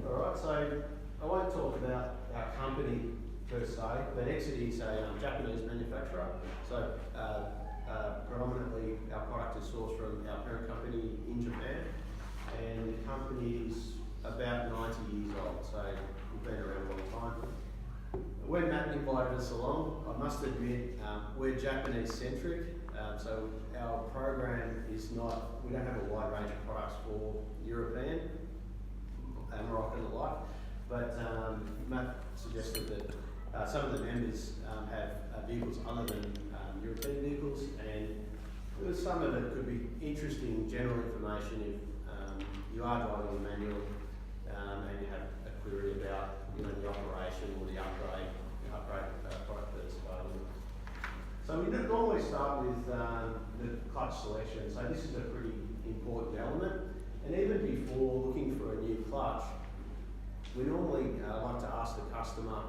Alright, so I won't talk about our company per se, but Exedy is a Japanese manufacturer. So predominantly our product is sourced from our parent company in Japan, and the company is about 90 years old, so we've been around a long time. When Matt invited us along, I must admit we're Japanese centric, so our program is not, we don't have a wide range of products for European, Moroccan and the like, but Matt suggested that some of the members have vehicles other than European vehicles, and some of it could be interesting general information if you are driving a manual and you have a query about the operation or the upgrade product that's available. So we normally start with the clutch selection. So this is a pretty important element. And even before looking for a new clutch, we normally like to ask the customer,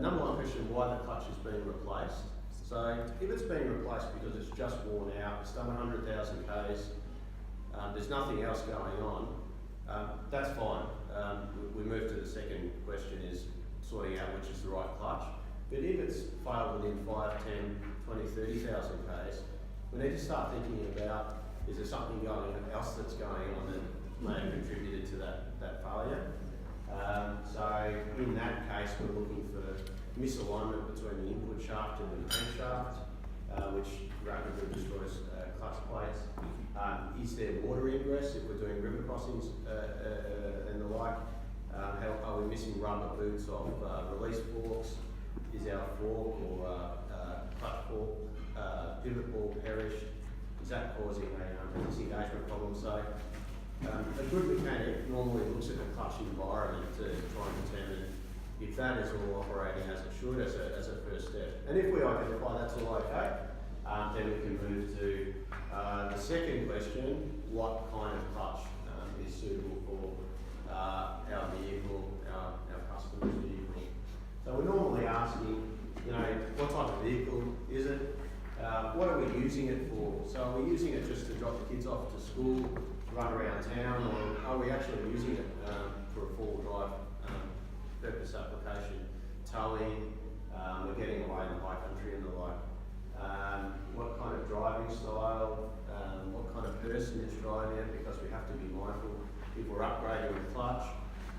number one question, why the clutch is being replaced. So if it's being replaced because it's just worn out, it's done 100,000 Ks, there's nothing else going on, that's fine. We move to the second question, is sorting out which is the right clutch. But if it's failed within 5, 10, 20, 30,000 Ks, we need to start thinking about, is there something else that's going on that may have contributed to that failure? So in that case, we're looking for misalignment between the input shaft and the crankshaft, which rapidly destroys clutch plates. Is there water ingress if we're doing river crossings and the like? Are we missing rubber boots of release forks? Is our fork or clutch fork pivot ball perished? Is that causing a disengagement problem? So a good mechanic normally looks at the clutch environment to try and determine if that is all operating as it should as a first step. And if we identify that's all okay, then we can move to the second question, what kind of clutch is suitable for our vehicle, our customer's vehicle. So we're normally asking, what type of vehicle is it? What are we using it for? So are we using it just to drop the kids off to school, run around town, or are we actually using it for a four-wheel drive purpose application, towing, we're getting away in the high country and the like. What kind of driving style, what kind of person is driving it, because we have to be mindful if we're upgrading the clutch,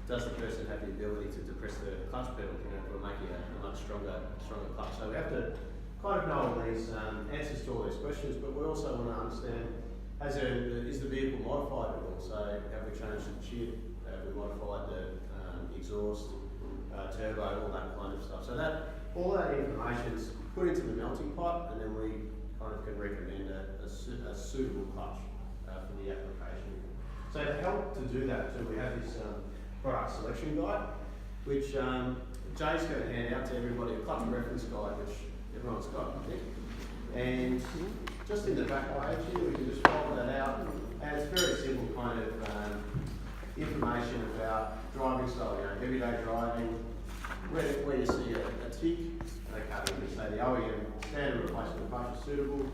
does the person have the ability to depress the clutch pedal if we're making a much stronger clutch? So we have to kind of know all these answers to all these questions, but we also want to understand, is the vehicle modified at all? So have we changed the chip, have we modified the exhaust, turbo, all that kind of stuff. So all that information is put into the melting pot, and then we kind of can recommend a suitable clutch for the application. So to help to do that too, we have this product selection guide, which Jay's going to hand out to everybody, a clutch reference guide, which everyone's got, I think. And just in the back page here, we can just fold that out, and it's very simple kind of information about driving style, everyday driving, where you see a tick, okay, we can say the OEM standard replacement clutch is suitable,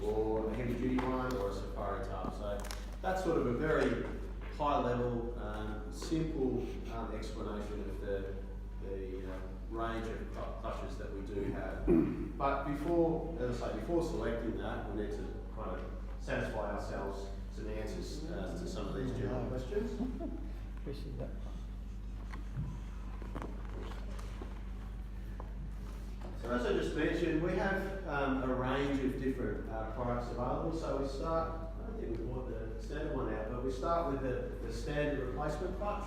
or a heavy duty one, or a safari tub. So that's sort of a very high level, simple explanation of the range of clutches that we do have. But before selecting that, we need to kind of satisfy ourselves some answers to some of these general questions. So as I just mentioned, we have a range of different products available. So we start, I don't think we brought the standard one out, but we start with the standard replacement clutch.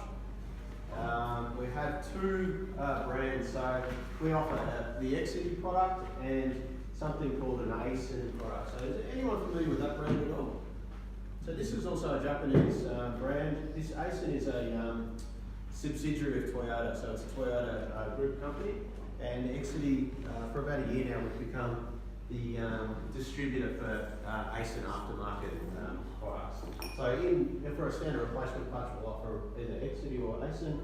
We have two brands. So we offer the Exedy product and something called an ASIN product. So is anyone familiar with that brand at all? So this is also a Japanese brand. This ASIN is a subsidiary of Toyota, so it's a Toyota group company. And Exedy, for about a year now, we've become the distributor for ASIN aftermarket products. So for a standard replacement clutch, we'll offer either Exedy or ASIN.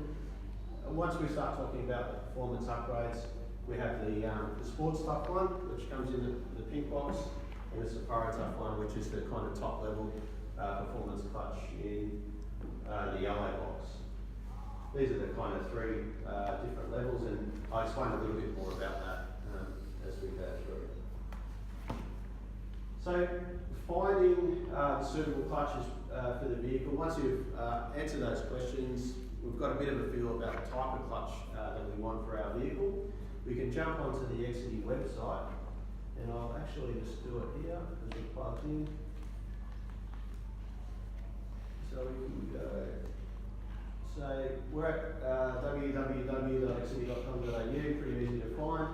Once we start talking about the performance upgrades, we have the sports tough one, which comes in the pink box, and the safari tough one, which is the kind of top level performance clutch in the yellow box. these are the kind of three different levels, and I'll explain a little bit more about that as we go through. So, finding the suitable clutches for the vehicle. Once you've answered those questions, we've got a bit of a feel about the type of clutch that we want for our vehicle. We can jump onto the Exedy website, and I'll actually just do it here as we're plugged in. So we can go, say, we're at www.exedy.com.au, pretty easy to find.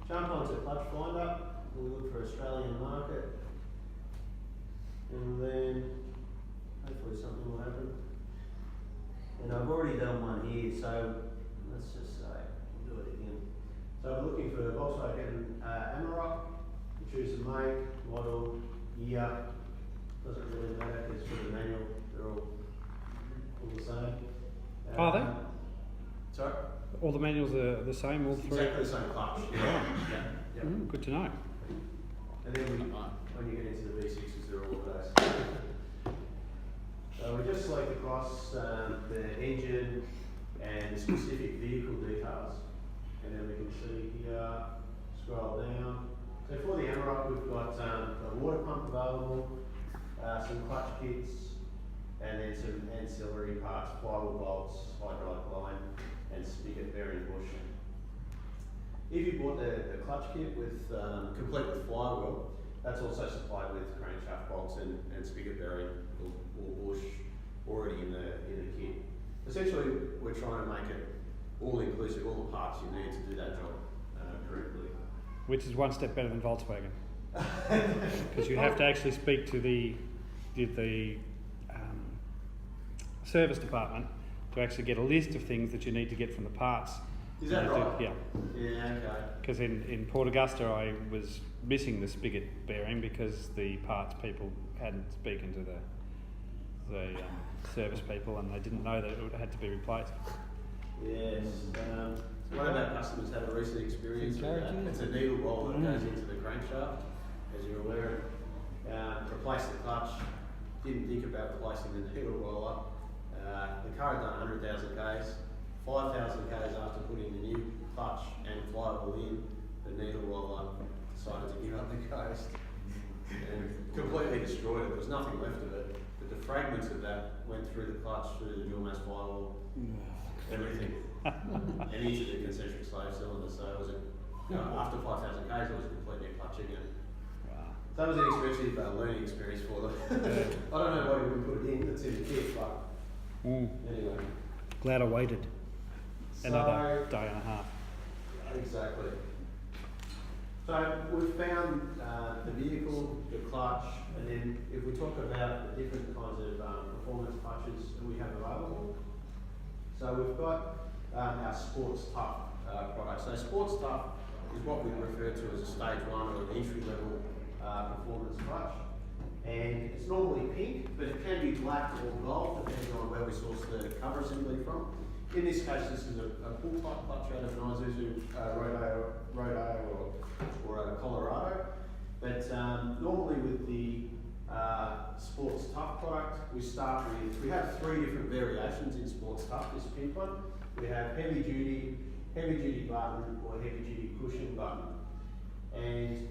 Jump onto Clutch Finder, we'll look for Australian market, and then hopefully something will happen. And I've already done one here, so let's just say, we'll do it again. So we're looking for Volkswagen Amarok. We choose the make, model, year. Doesn't really matter because for the manual, they're all the same. Are they? Sorry? All the manuals are the same, all three? Exactly the same clutch. Yeah. Good to know. And then when you get into the V6s, they're all those. So we just select across the engine and the specific vehicle details. And then we can see here, scroll down. So for the Amarok, we've got a water pump available, some clutch kits, and then some ancillary parts, flywheel bolts, hydraulic line, and spigot bearing bush. If you bought the clutch kit with complete with flywheel, that's also supplied with crankshaft bolts and spigot bearing or bush already in the kit. Essentially, we're trying to make it all inclusive, all the parts you need to do that job correctly. Which is one step better than Volkswagen, because you have to actually speak to the service department to actually get a list of things that you need to get from the parts. Is that right? Yeah. Yeah, okay. Because in Port Augusta I was missing the spigot bearing because the parts people hadn't spoken to the service people, and they didn't know that it had to be replaced. Yes. One of our customers had a recent experience with that. It's a needle roll that goes into the crankshaft, as you're aware. Replaced the clutch, didn't think about replacing the needle roller. The car had done 100,000 Ks. 5,000 Ks after putting the new clutch and flywheel in, the needle roller decided to give up the ghost and completely destroyed it. There was nothing left of it, but the fragments of that went through the clutch, through the dual mass flywheel, everything, and into the concentric slave cylinder. So it was after 5,000 Ks, it was completely clutching it. Wow. So that was an expensive learning experience for them. I don't know why we would put it in, it's in the kit, but anyway. Glad I waited another day and a half. Exactly. So we've found the vehicle, the clutch, and then if we talk about the different kinds of performance clutches that we have available. So we've got our Sports Tough product. So Sports Tough is what we refer to as a stage one or an entry level performance clutch. And it's normally pink, but it can be black or gold depending on where we source the cover assembly from. In this case, this is a pull type clutch out of an Isuzu Rodeo or a Colorado. But normally with the Sports Tough product, we have three different variations in Sports Tough, this pink one. We have heavy duty button, or heavy duty cushion button. And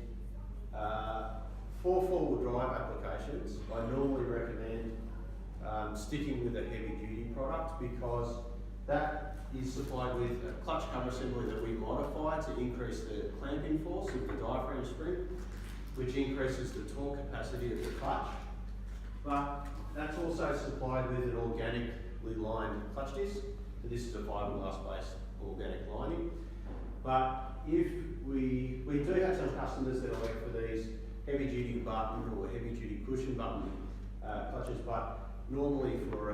for four-wheel drive applications, I normally recommend sticking with a heavy duty product because that is supplied with a clutch cover assembly that we modify to increase the clamping force of the diaphragm spring, which increases the torque capacity of the clutch. But that's also supplied with an organically lined clutch disc. So this is a fiberglass-based organic lining. But if we do have some customers that elect for these heavy-duty button or heavy-duty cushion button clutches, but normally for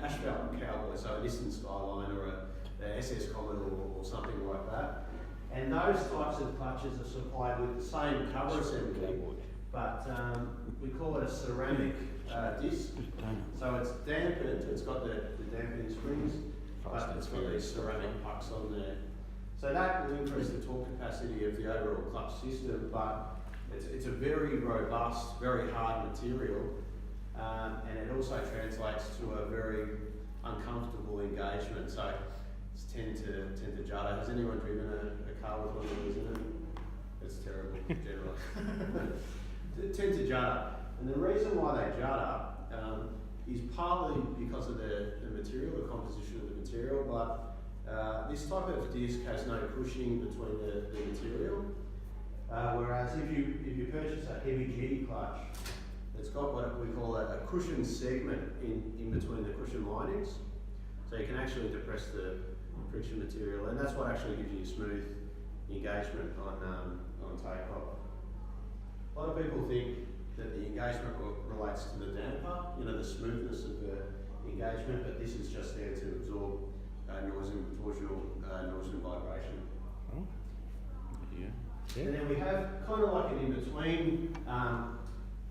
asphalt cowboy, so a Nissan Skyline or a SS Commodore or something like that. And those types of clutches are supplied with the same cover assembly, but we call it a ceramic disc. So it's dampened, it's got the dampening springs, but it's got these ceramic pucks on there. So that will increase the torque capacity of the overall clutch system, but it's a very robust, very hard material, and it also translates to a very uncomfortable engagement. So it's tend to judder. Has anyone driven a car with one of these in it? It's terrible generally. They tend to judder, and the reason why they judder is partly because of the material, the composition of the material, but this type of disc has no cushioning between the material. Whereas if you purchase a heavy duty clutch, it's got what we call a cushion segment in between the cushion linings, so you can actually depress the friction material, and that's what actually gives you smooth engagement on takeoff. A lot of people think that the engagement relates to the damper, the smoothness of the engagement, but this is just there to absorb noise and torsional noise and vibration. Oh. Yeah. And then we have kind of like an in-between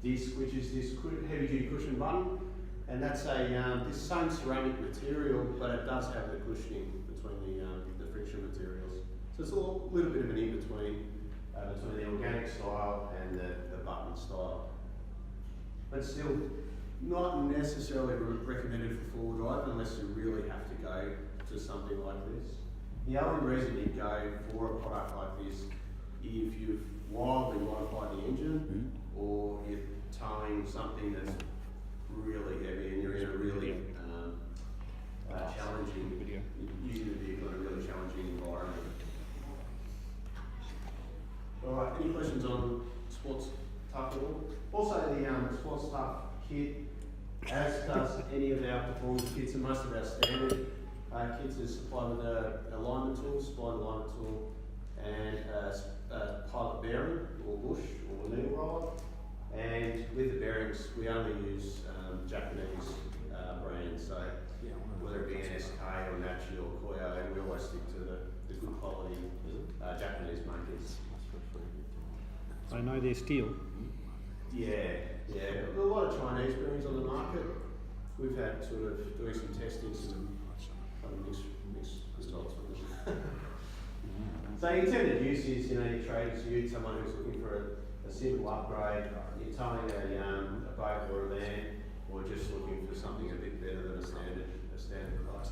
disc, which is this heavy-duty cushion button, and that's this same ceramic material, but it does have the cushioning between the friction materials. So it's a little bit of an in-between between the organic style and the button style. But still, not necessarily recommended for four-wheel drive unless you really have to go to something like this. The only reason you go for a product like this, if you've wildly modified the engine, or you're towing something that's really heavy and you're in a really challenging, using the vehicle in a really challenging environment. Alright, any questions on Sports Tough at all? Also the Sports Tough kit, as does any of our performance kits and most of our standard kits, is supplied with a alignment tool, spline alignment tool, and a pilot bearing or bush or needle roller. And with the bearings, we only use Japanese brands, so whether it be NSK or Nachi or Koyo, we always stick to the good quality Japanese makers. I know they're steel. Yeah. There are a lot of Chinese bearings on the market. We've had sort of doing some testing, some kind of mixed results from them. So intended use is, your trades ute, someone who's looking for a simple upgrade, you're towing a boat or a van, or just looking for something a bit better than a standard price.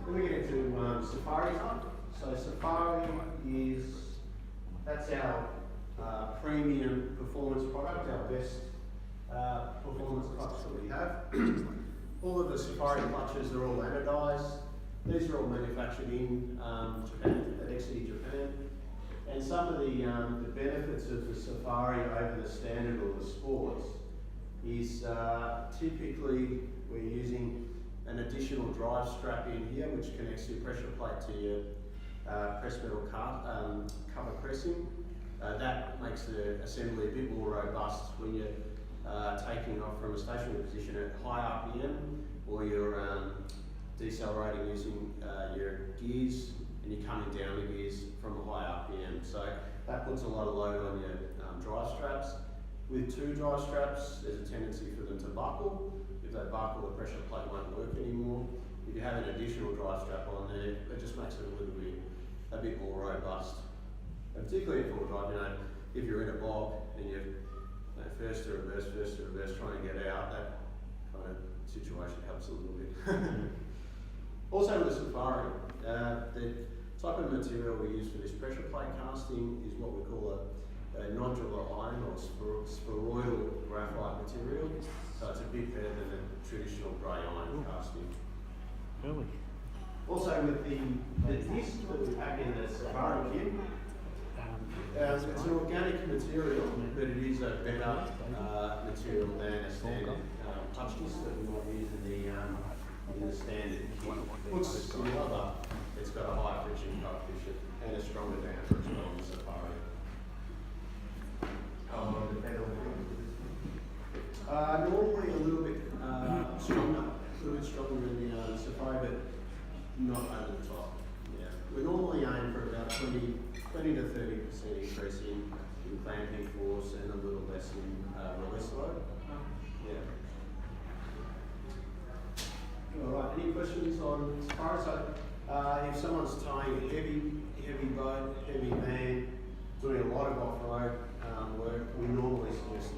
Then we get into Safari type. So Safari that's our premium performance product, our best performance clutch that we have. All of the Safari clutches are all anodised. These are all manufactured in Japan, at Exedy, Japan. And some of the benefits of the Safari over the standard or the sports is typically we're using an additional drive strap in here, which connects your pressure plate to your press metal cover pressing. That makes the assembly a bit more robust when you're taking off from a stationary position at high RPM, or you're decelerating using your gears, and you're coming down the gears from a high RPM. So that puts a lot of load on your drive straps. With two drive straps, there's a tendency for them to buckle. If they buckle, the pressure plate won't work anymore. If you have an additional drive strap on there, it just makes it a bit more robust. And particularly in four-wheel drive, if you're in a bog and you're first to reverse, trying to get out, that kind of situation helps a little bit. Also with the Safari, the type of material we use for this pressure plate casting is what we call a nodular iron or spheroidal graphite material. So it's a bit better than a traditional grey iron casting. Really? Also with the disc that we pack in the Safari kit, it's an organic material, but it is a better material than a standard touch disc that we might use in the standard kit. Looks similar, but it's got a high friction coefficient and a stronger damper as well on the Safari. Normally a little bit stronger than the Safari, but not over the top. Yeah, we normally aim for about 20 to 30% increase in clamping force and a little less in release load. Yeah. All right. Any questions on Safari? So, if someone's towing a heavy boat, heavy van, doing a lot of off-road work, we normally suggest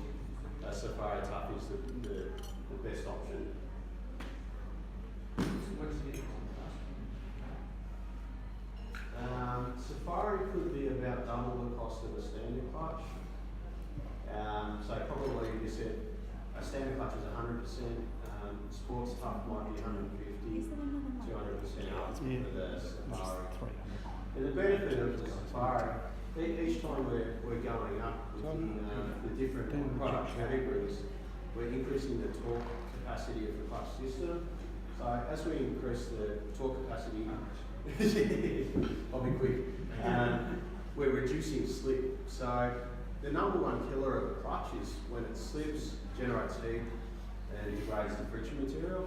Safari Tough is the best option. What's the difference? Safari could be about double the cost of a standard clutch. So probably you said a standard clutch is 100%, sports tough might be 150, 200% up for the Safari. And the benefit of the Safari, each time we're going up with the different product categories, we're increasing the torque capacity of the clutch system. So as we increase the torque capacity, I'll be quick, we're reducing slip. So the number one killer of a clutch is when it slips, generates heat, and degrades the friction material.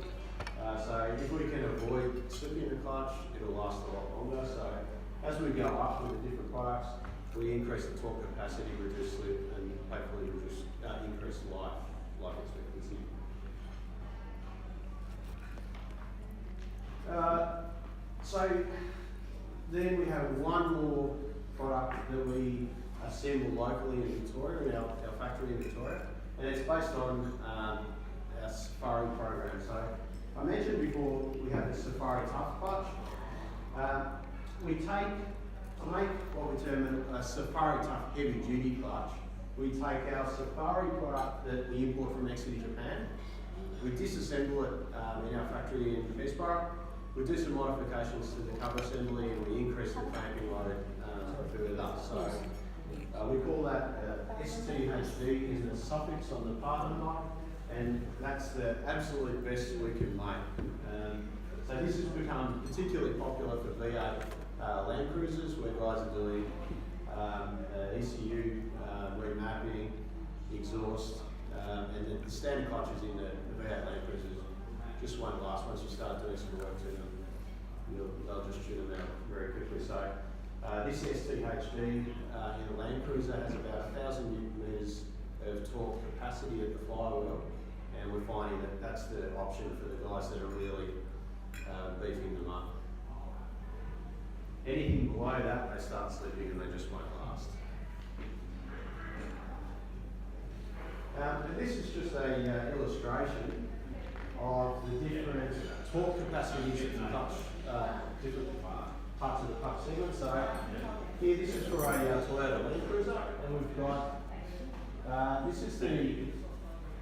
So if we can avoid slipping the clutch, it'll last a lot longer. So as we go up with the different products, we increase the torque capacity, reduce slip, and hopefully increase life expectancy. So then we have one more product that we assemble locally in Victoria, in our factory in Victoria, and it's based on our Safari program. So I mentioned before we have the Safari Tough clutch. We take, to make what we term a Safari Tough heavy duty clutch, we take our Safari product that we import from Exedy, Japan, we disassemble it in our factory in Hillsborough. We do some modifications to the cover assembly and we increase the clamping load further. So we call that STHD is the suffix on the part number, and that's the absolute best we can make. So this has become particularly popular for V8 Land Cruisers, where guys are doing ECU, remapping, exhaust, and the standard clutches in the V8 Land Cruisers just won't last. Once you start doing some work to them, they'll just chew them out very quickly. So this STHD in the Land Cruiser has about 1,000 Newton meters of torque capacity at the flywheel, and we're finding that that's the option for the guys that are really beefing them up. Anything below that, they start slipping and they just won't last. And this is just a illustration of the different torque capacities of the clutch, different parts of the clutch segment. So here, this is for a Toyota Land Cruiser, and we've got this is the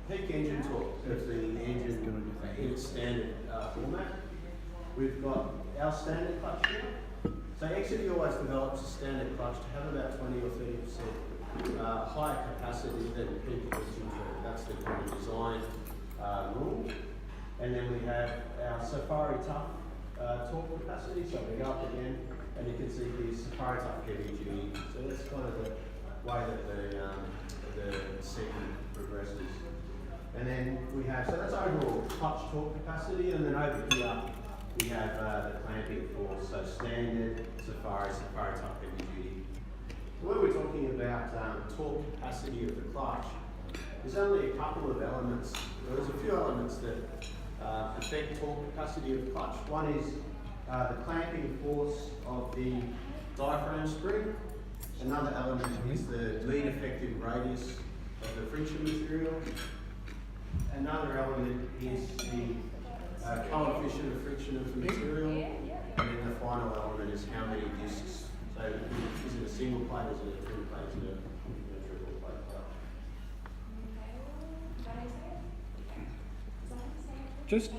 peak engine torque of the engine in its standard format. We've got our standard clutch here. So Exedy always develops a standard clutch to have about 20 or 30% higher capacity than peak engine torque. That's the kind of design rule. And then we have our Safari Tough torque capacity. So we go up again, and you can see here Safari Tough heavy duty. So that's kind of the way that the segment progresses. And then we have, so that's overall clutch torque capacity, and then over here we have the clamping force, so standard, Safari Tough heavy duty. When we're talking about torque capacity of the clutch, there's only a couple of elements, there's a few elements that affect torque capacity of the clutch. One is the clamping force of the diaphragm spring. Another element is the mean effective radius of the friction material. Another element is the coefficient of friction of the material. And then the final element is how many discs. So is it a single plate, is it a twin plate, is it a triple plate? Just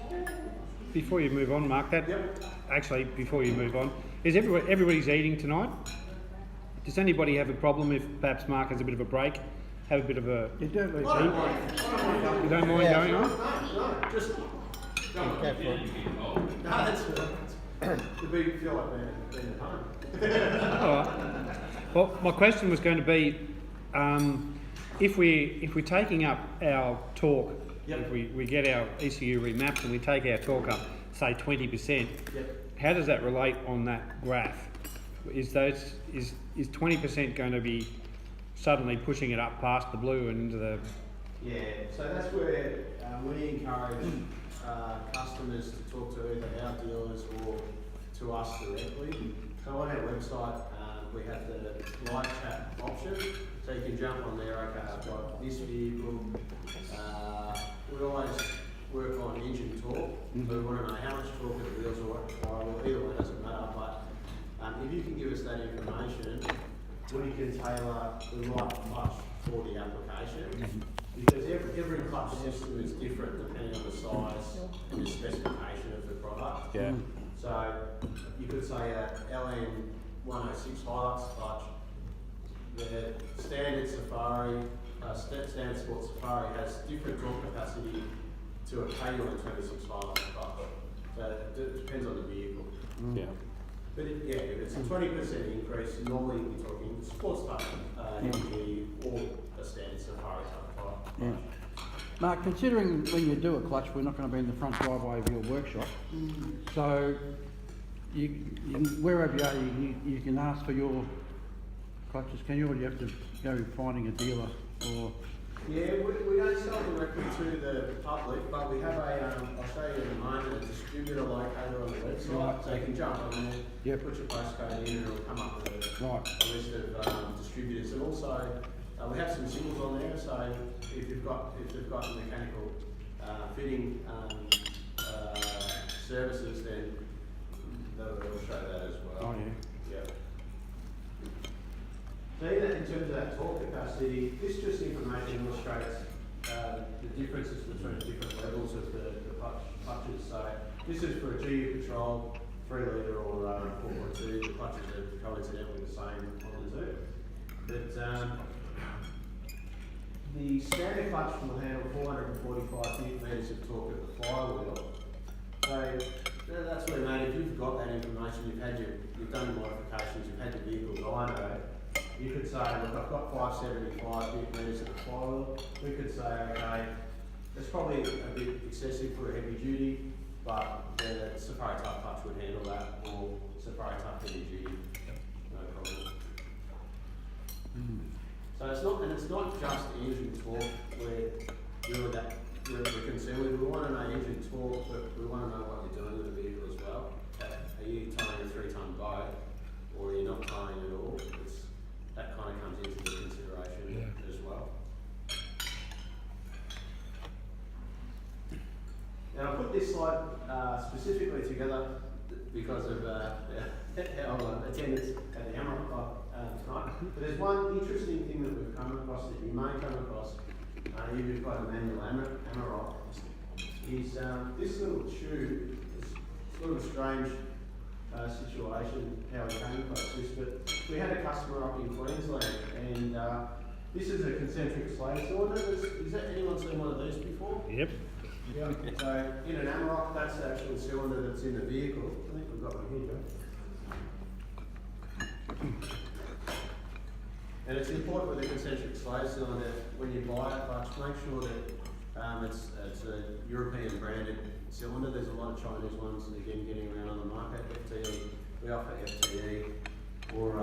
before you move on, Mark, actually before you move on, is everybody's eating tonight? Does anybody have a problem if perhaps Mark has a bit of a break? Have a bit of a... You don't lose You don't mind going on? No, just go on. No, that's to feel like being at home. All right. Well, my question was going to be, if we're taking up our torque, if we get our ECU remapped and we take our torque up, say 20%, how does that relate on that graph? Is 20% going to be suddenly pushing it up past the blue and into the... Yeah, so that's where we encourage customers to talk to either our dealers or to us directly. So on our website, we have the live chat option, so you can jump on there. Okay, I've got this vehicle. We always work on engine torque, so we want to know how much torque the wheels or flywheel. Either way doesn't matter, but if you can give us that information, we can tailor the right clutch for the application. Because every clutch system is different depending on the size and the specification of the product. Yeah. So you could say a LN106 Hilux clutch, the standard Safari, standard Sport Safari has different torque capacity to a K126 Hilux clutch. So it depends on the vehicle. Yeah. But if it's a 20% increase, normally we're talking sports type, MG or a standard Safari type clutch. Yeah. Mark, considering when you do a clutch, we're not going to be in the front driveway of your workshop. So, you wherever you are, you can ask for your clutches, can you, or do you have to go finding a dealer? Or Yeah, we don't sell directly to the public, but we have a, I'll show you in a moment, a distributor locator on the website, Right. so you can jump on there, Yep. put your postcode in and it'll come up with Right. a list of distributors. And also, we have some singles on there, so if they've got mechanical fitting services, then they'll show that as well. Oh yeah. Yeah. So in terms of that torque capacity, this just information illustrates the differences between the different levels of the clutches. So this is for a GU Patrol 3 litre or 4.2. The clutches are coincidentally the same on the two. But the standard clutch will handle 445 Newton-meters of torque at the flywheel. So that's where, mate, if you've got that information, you've done your modifications, you've had the vehicle dyno, you could say, look, I've got 575 Newton-meters at the flywheel. We could say, okay, that's probably a bit excessive for a heavy duty, but the Safari type clutch would handle that, or Safari type heavy duty, no problem. So it's not just engine torque we're concerned with. We want to know engine torque, but we want to know what you're doing with the vehicle as well. Are you towing a 3-ton boat, or are you not towing at all? That kind of comes into the consideration as well. Now I put this slide specifically together because of our attendance at the Amarok tonight. But there's one interesting thing that we've come across that you may come across. You've got a manual Amarok. Is this little tube? It's sort of a strange situation how we came across this, but we had a customer up in Queensland, and this is a concentric slave cylinder. Has anyone seen one of these before? Yep. Yeah. So in an Amarok, that's the actual cylinder that's in the vehicle. I think we've got one here, Joe. And it's important with a concentric slave cylinder, when you buy a clutch, make sure that it's a European branded cylinder. There's a lot of Chinese ones, again, getting around on the market. FTE, we offer FTE, or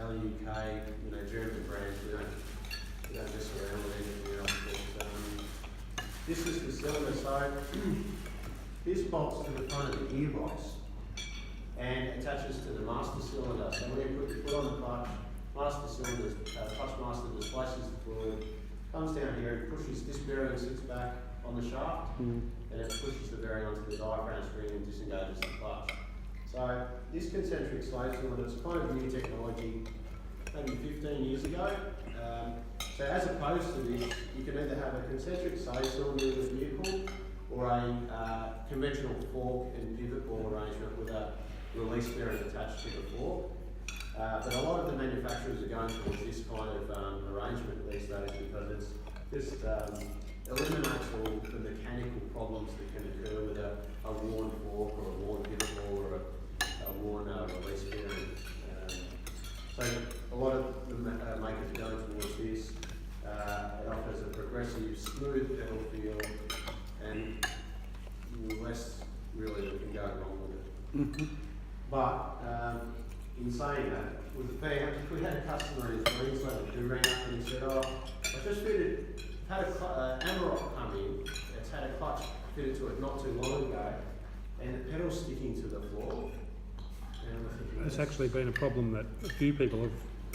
LUK, German brands. We don't mess around with anything else. But, this is the cylinder. So this bolts to the front of the gearbox and attaches to the master cylinder. So when you put your foot on the clutch, clutch master displaces the fluid, comes down here and pushes, this bearing sits back on the shaft, and it pushes the bearing onto the diaphragm spring and disengages the clutch. So this concentric slave cylinder is kind of new technology, maybe 15 years ago. So as opposed to this, you can either have a concentric slave cylinder in the vehicle or a conventional fork and pivot ball arrangement with a release bearing attached to the fork. But a lot of the manufacturers are going towards this kind of arrangement these days because it's just eliminates all the mechanical problems that can occur with a worn fork or a worn pivot ball or a worn release bearing. So a lot of the makers are going towards this. It offers a progressive, smooth pedal feel and less really that can go wrong with it. But in saying that, we had a customer in Queensland who rang up and he said, I just had an Amarok come in, it's had a clutch fitted to it not too long ago, and the pedal's sticking to the floor. And we're thinking, It's actually been a problem that a few people have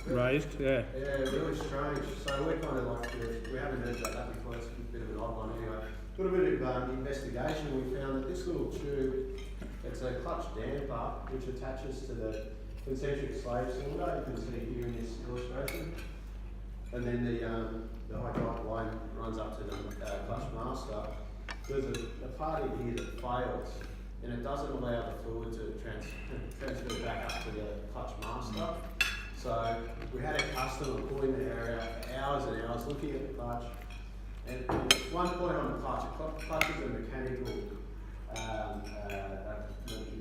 raised. Yeah. yeah, really strange. So we're kind of like, we haven't heard about that before. It's a bit of an odd one anyway. A little bit of investigation. We found that this little tube, it's a clutch damper which attaches to the concentric slave cylinder. You can see here in this illustration. And then the hydraulic line runs up to the clutch master. There's a part in here that fails, and it doesn't allow the fluid to transfer back up to the clutch master. So we had a customer pulling the hair out for hours and hours looking at the clutch. And at one point on the clutch is a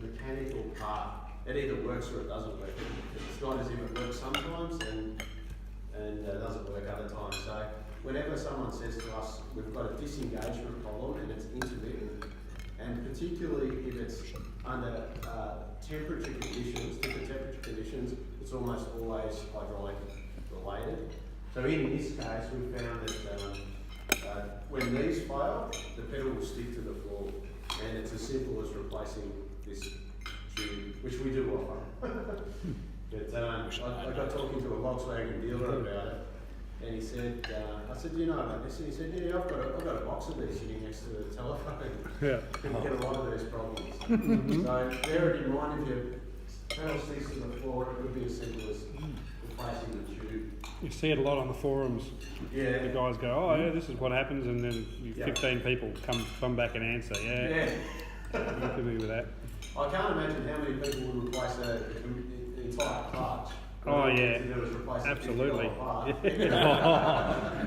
mechanical part. It either works or it doesn't work. It's not as if it works sometimes and doesn't work other times. So whenever someone says to us, we've got a disengagement problem and it's intermittent, and particularly if it's under temperature conditions, different temperature conditions, it's almost always hydraulic related. So in this case, we found that when these fail, the pedal will stick to the floor, and it's as simple as replacing this tube, which we do offer. But I got talking to a Volkswagen dealer about it, and he said, I said, do you know about this? And he said, yeah, I've got a box of these sitting next to the telephone. Yeah. You get a lot of these problems. So bear it in mind, if your pedal sticks to the floor, it could be as simple as replacing the tube. You see it a lot on the forums. Yeah. The guys go, oh yeah, this is what happens, and then Yeah. 15 people come back and answer. Yeah. Yeah. I'm familiar with that. I can't imagine how many people would replace an entire clutch. Oh, yeah. To do is replace a Absolutely. $50 part.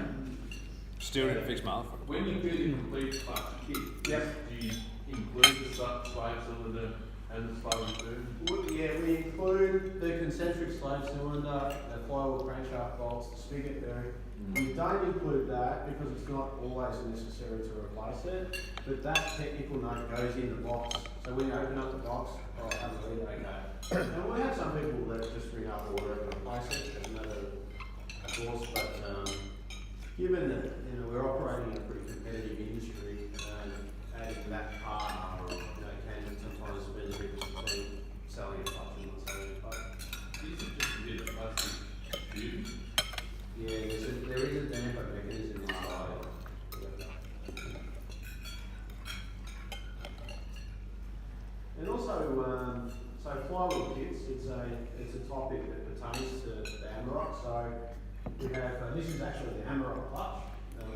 Still didn't fix my other fucking When you do the complete clutch kit, Yep. do you include the slave cylinder and the slave boom? Yeah, we include the concentric slave cylinder, the flywheel crankshaft bolts, the spigot bearing. We don't include that because it's not always necessary to replace it, but that technical note goes in the box. So when you open up the box, I'll have a read, okay. And we'll have some people that just ring up or whatever and replace it, there's another course, but given that we're operating in a pretty competitive industry, adding that part can sometimes be a bit between selling a clutch and not selling a clutch. Is it just a bit of plastic tube? Yeah, there is a damper mechanism inside. And also, so flywheel kits, it's a topic that pertains to the Amarok. So we have, this is actually the Amarok clutch.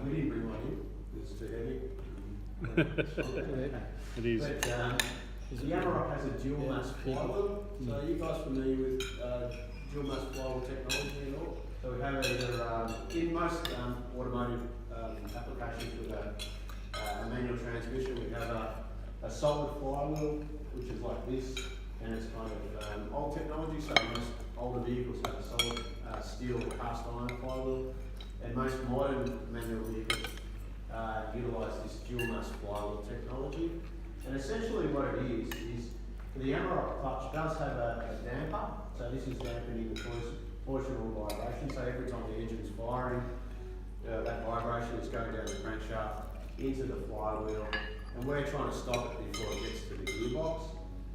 We didn't bring one in, it's too heavy. It is. But the Amarok has a dual mass flywheel. So are you guys familiar with dual mass flywheel technology at all? So we have either, in most automotive applications with a manual transmission, we have a solid flywheel, which is like this, and it's kind of old technology, so most older vehicles have a solid steel cast iron flywheel, and most modern manual vehicles utilise this dual mass flywheel technology. And essentially what it is the Amarok clutch does have a damper, so this is dampening the torsional vibration, so every time the engine's firing, that vibration is going down the crankshaft into the flywheel, and we're trying to stop it before it gets to the gearbox,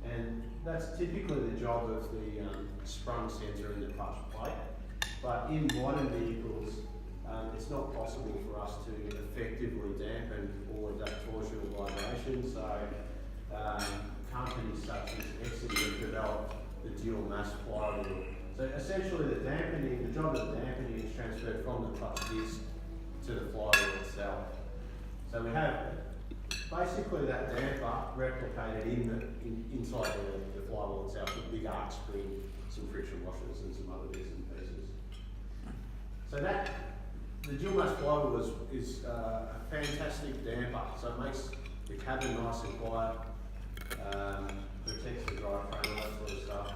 and that's typically the job of the sprung sensor in the clutch plate. But in modern vehicles, it's not possible for us to effectively dampen all of that torsional vibration, so companies such as Exedy have developed the dual mass flywheel. So essentially the job of the dampening is transferred from the clutch disc to the flywheel itself. So we have basically that damper replicated inside the flywheel itself with a big arc spring, some friction washers and some other bits and pieces. So the dual mass flywheel is a fantastic damper, so it makes the cabin nice and quiet, protects the drivetrain, all that sort of stuff.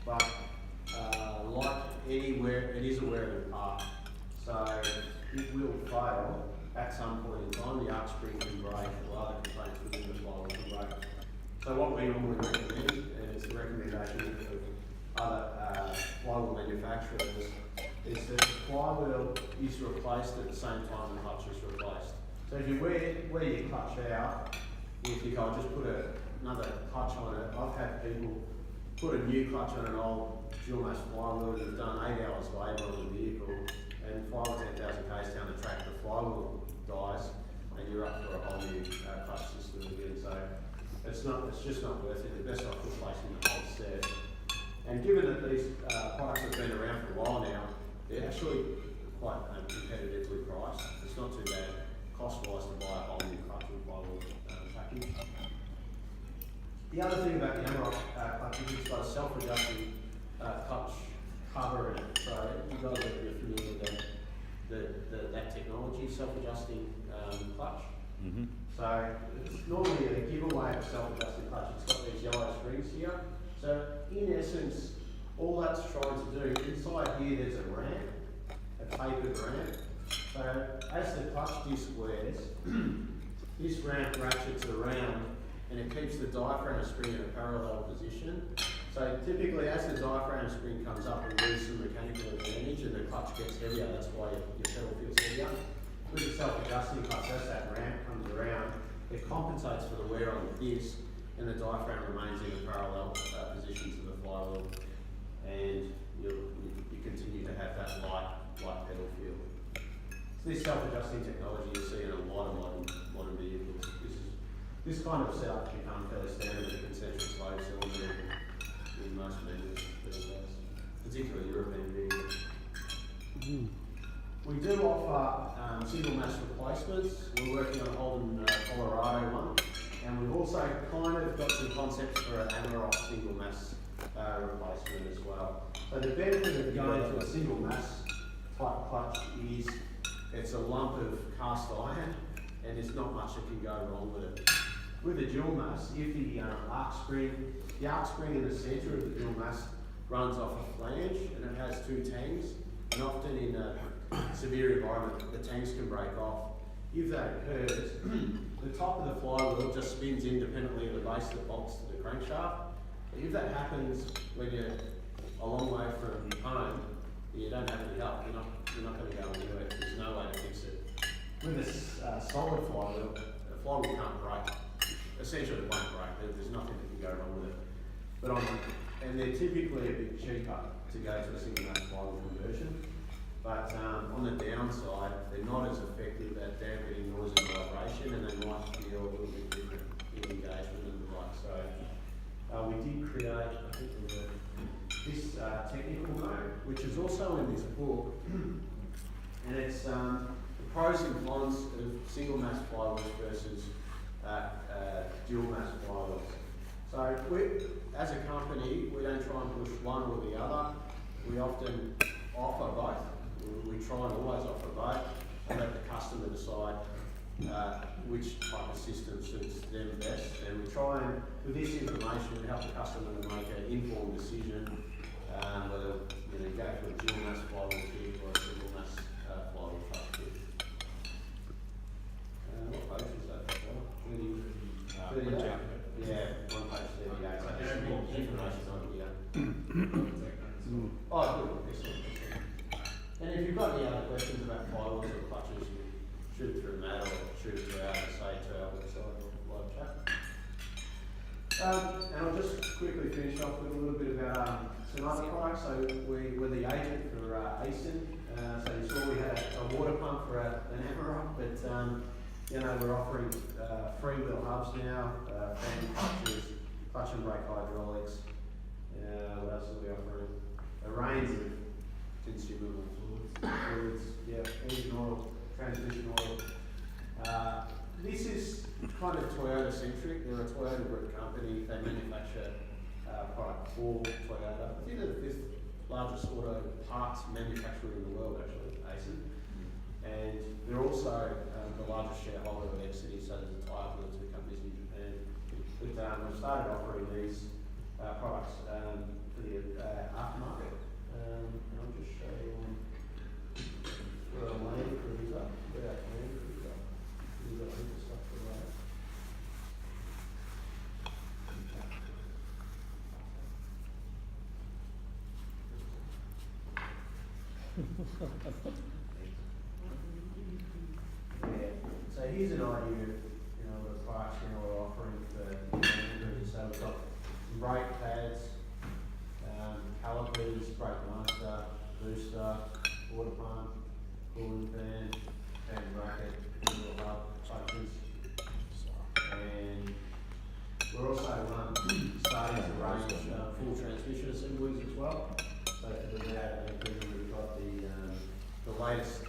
But like anywhere, it is a wearable part, so it will fail at some point in time. The arc spring can break, or other components within the flywheel can break. So what we normally recommend, and it's a recommendation of other flywheel manufacturers, is that the flywheel is replaced at the same time the clutch is replaced. So if you wear your clutch out, you think I'll just put another clutch on it. I've had people put a new clutch on an old dual mass flywheel, you've done 8 hours labour on the vehicle, and 5 or 10,000 k's down the track, the flywheel dies, and you're up for a whole new clutch system again. So it's just not worth it. The best off replacing the whole set. And given that these products have been around for a while now, they're actually quite competitively priced. It's not too bad cost-wise to buy a whole new clutch and flywheel package. The other thing about the Amarok clutch is it's got a self-adjusting clutch cover in it. So you guys are familiar with that technology, self-adjusting clutch. Mm-hmm. So it's normally a giveaway of a self-adjusting clutch. It's got these yellow strings here. So in essence, all that's trying to do, inside here there's a ramp, a tapered ramp. So as the clutch disc wears, this ramp ratchets around and it keeps the diaphragm spring in a parallel position. So typically as the diaphragm spring comes up, we lose some mechanical advantage and the clutch gets heavier. That's why your pedal feels heavier. With the self-adjusting clutch, as that ramp comes around, it compensates for the wear on the disc and the diaphragm remains in a parallel position to the flywheel, and you continue to have that light pedal feel. So this self-adjusting technology you see in a lot of modern vehicles. This kind of setup has become fairly standard with a concentric slow cylinder in most vehicles these days, particularly European vehicles. We do offer single mass replacements. We're working on a Holden Colorado one, and we've also kind of got some concepts for an Amarok single mass replacement as well. So the benefit of going to a single mass type clutch is it's a lump of cast iron, and there's not much that can go wrong with it. With a dual mass, if the arc spring in the centre of the dual mass runs off a flange and it has 2 tangs, and often in a severe environment the tangs can break off. If that occurs, the top of the flywheel just spins independently of the base that bolts to the crankshaft. If that happens when you're a long way from home, you don't have any help, you're not going to go anywhere. There's no way to fix it. With a solid flywheel, the flywheel can't break. Essentially it won't break, there's nothing that can go wrong with it. And they're typically a bit cheaper to go to a single mass flywheel conversion. But on the downside, they're not as effective at dampening noise and vibration, and they might feel a little bit different in engagement and the like. So we did create, I think, this technical mode, which is also in this book, and it's the pros and cons of single mass flywheels versus dual mass flywheels. So as a company, we don't try and push one or the other. We often offer both. We try and always offer both and let the customer decide which type of system suits them best. And we try and, with this information, help the customer to make an informed decision whether you go for a dual mass flywheel kit or a single mass flywheel truck kit. What page is that? 38? Yeah, one page 38. So there's more information on it here. Oh, good. Excellent. And if you've got any other questions about flywheels or clutches, you can shoot it through Matt or shoot it through our website or live chat. And I'll just quickly finish off with a little bit about some other products. So we're the agent for Exedy. So you saw we had a water pump for an Amarok, but we're offering freewheel hubs now, fan clutches, clutch and brake hydraulics. What else are we offering? A range of consumable fluids, engine oil, transmission oil. This is kind of Toyota centric. They're a Toyota group company. They manufacture product for Toyota. I think they're the 5th largest auto parts manufacturer in the world, actually, Exedy. And they're also the largest shareholder of Exedy, so there's a tie for the 2 companies in Japan. But we've started offering these products for the aftermarket. I'll just show you where our Land Cruiser, where our Land Cruiser, we've got a heap of stuff for that. So here's an idea of the products now we're offering for the Land Cruiser. So we've got some brake pads, brake master, booster, water pump, cooling fan, fan bracket, wheel hub, functions. And we're also starting to range full transmission assemblies as well. So for that, we've got the latest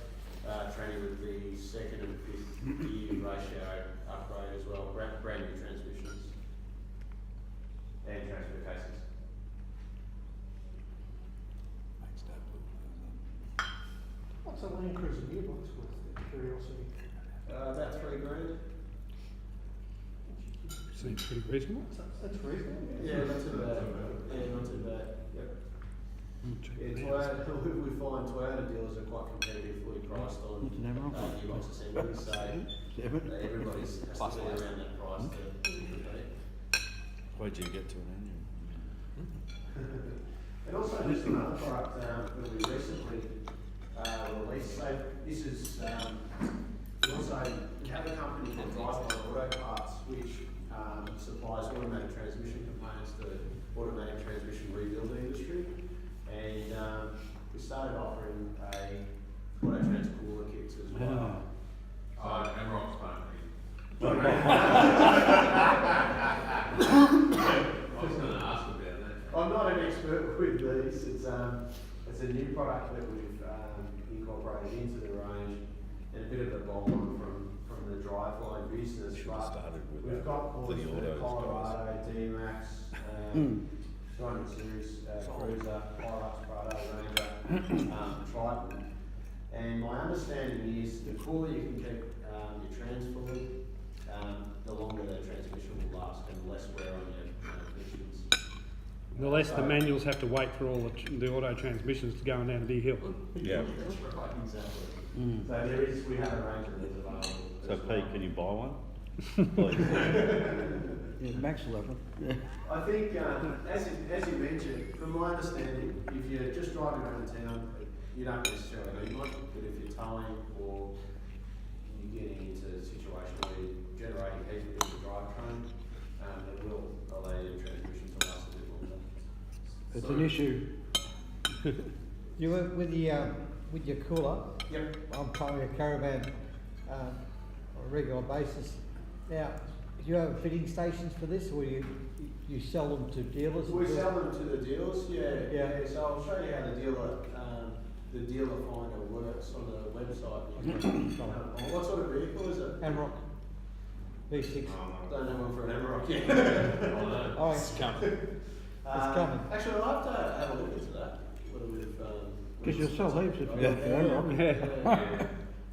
training with the second and fifth year ratio upgrade as well, brand new transmissions and transfer cases. What's a Land Cruiser gearbox worth, curiosity? About $3,000. Seems pretty reasonable. That's reasonable. Yeah, not too bad. Yeah, not too bad. Yep. Yeah, Toyota, we find Toyota dealers are quite competitively priced on It's never on. gearbox assemblies, so everybody's has Plus to be less. around that price to compete. Where'd you get to it, Andrew? And also just another product that we recently released. So this is also we have a company called Drive Auto Parts, which supplies automatic transmission components to automatic transmission rebuild industry. And we started offering a auto trans cooler kits as well. Emerald's company. I was gonna ask about that. I'm not an expert with these. It's a new product that we've incorporated into the range, and a bit of a bolt-on from the driveline business. Should have But started with we've that. got For the coolers for autos, the Colorado, D-Max, 200 series, Cruiser, Hilux, Prado, Ranger, Triton. And my understanding is the cooler you can keep your trans fluid, the longer the transmission will last and less wear on your emissions. The less the manuals have to wait for all the auto transmissions to go down a big hill. Yeah. That's right, exactly. So we have a range of these available. So as Pete, well. can you buy one? Yeah, Max will have one. Yeah. I think, as you mentioned, from my understanding, if you're just driving around town, you don't necessarily need one, but if you're towing or you're getting into a situation where you're generating heat within the drivetrain, it will allow your transmission to last a bit longer. It's an issue. You went with your cooler. Yep. I'm towing a caravan on a regular basis. Now, do you have fitting stations for this, or you sell them to dealers? We sell them to the dealers, yeah. Yeah. So I'll show you how the dealer finder works on the website. What sort of vehicle is it? Amrock V6. Don't have one for an Amarok yet. Oh, It's coming. It's coming. Actually, I'll have to have a look into that. What it would have, Because you'll sell heaps if you Yeah. go for Amrock. Yeah.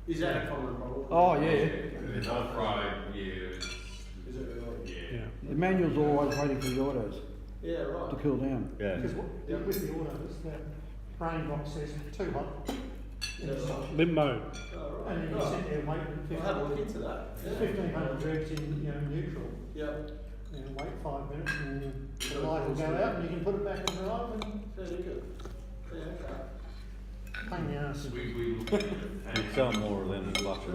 Is that a common problem? Oh, yeah. It's off-road, yeah. Is it really? Yeah. The manual's always waiting for the autos Yeah, to right. cool down. Yeah. Because with the autos, the brain box says too hot. Is that right? Limp mode. Oh, right. And then you sit there waiting I'll have a look into that. Yeah. 1500 revs in, neutral. Yep. Wait 5 minutes and then the light will go out and you can put it back in the drive and Very good. Yeah, okay. pain in the arse. We looked at it. You sell more than the clutches.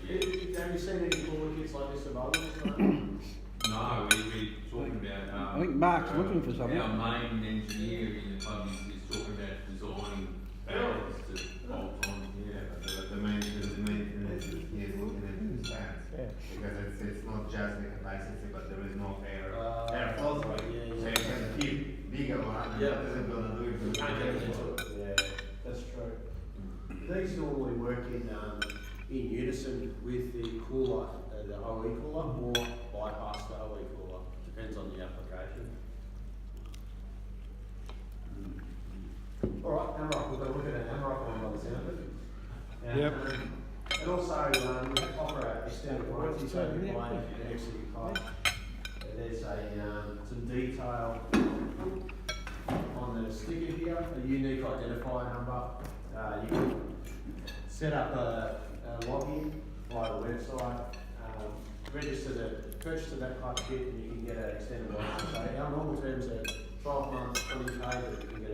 Really? Have you seen any cooler kits like this available? No, we talking about, I think Mark's looking for something. Our main engineer in the club is talking about designing barrels to bolt on, The maintenance is looking at these fans. Yeah. Because it's not just the capacity, but there is no Uh, air flow. So yeah, you can keep bigger one, and Yeah. what is it gonna do? You can't get into it. Yeah, that's true. These normally work in unison with the cooler, the OE cooler, or bypass the OE cooler. Depends on the application. All right, Amarok, we're going to look at an Amarok one by the sound of it. And, Yep. And also, we offer a extended warranty, so if you buy an Exedy pipe, there's some detail on the sticker here, a unique identifier number. You can set up a login via the website, purchase that type of kit, and you can get an extended warranty. So our normal terms are 12 months, 20k, but you can get a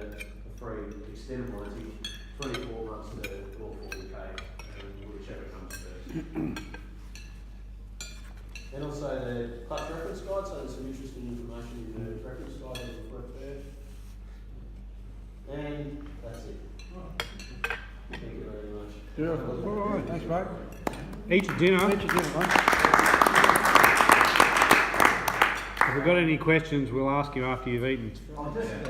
free extended warranty, 24 months to 40k, whichever comes first. And also the clutch reference guide, so there's some interesting information in the reference guide that we've worked there. And that's it. Thank you very much. Beautiful. All right, thanks, mate. Eat your dinner. Eat your dinner, mate. If we've got any questions, we'll ask you after you've eaten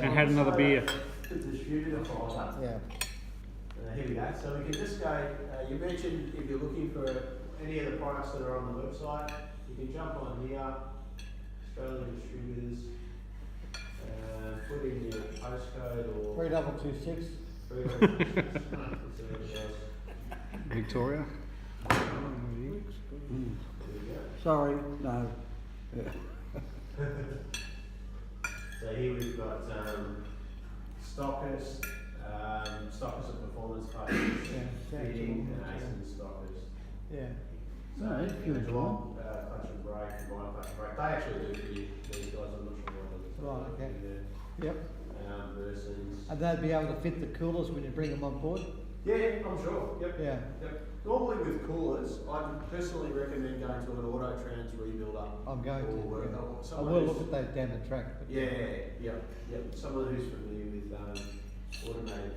and had another beer. The distributor files up. Yeah. Here we go. So we can just go, you mentioned if you're looking for any of the products that are on the website, you can jump on here, Australian distributors, put in your postcode or 3226. 3226. Victoria. There we go. Sorry, no. So here we've got stockers, stockers of performance coaches, Yeah, feeding, and yeah. Asian stockers. Yeah. So No, it's good, long clutch and brake, combined clutch and brake. They actually do for these guys. I'm not sure what Right, okay. Yeah. Yep. Versus. And they'd be able to fit the coolers when you bring them on board? Yeah, I'm sure. Yep. Yeah. Yep. Normally with coolers, I'd personally recommend going to an auto trans rebuilder. I'm going to. Or, Yeah. I someone will who's- look at that down the track. But Yeah. Someone who's familiar with automated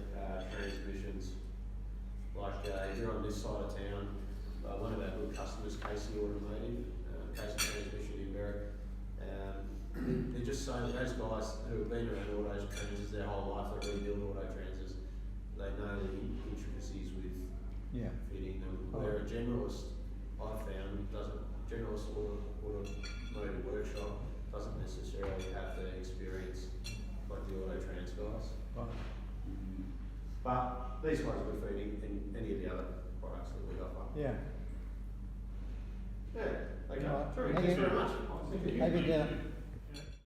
transmissions. Like if you're on this side of town, one of our good customers, Casey Automotive, Casey Transmission in Berwick, they're just saying those guys who have been around auto transers their whole life, they rebuild auto transers, they know the intricacies with yeah. fitting them. Oh. Where a generalist, I've found, generalist automotive workshop doesn't necessarily have the experience like the auto trans guys. Right. But these guys will be feeding in any of the other products that we offer. Yeah. Yeah, okay. Right. Terrific. Thank Thanks you. very much. Have a good dinner.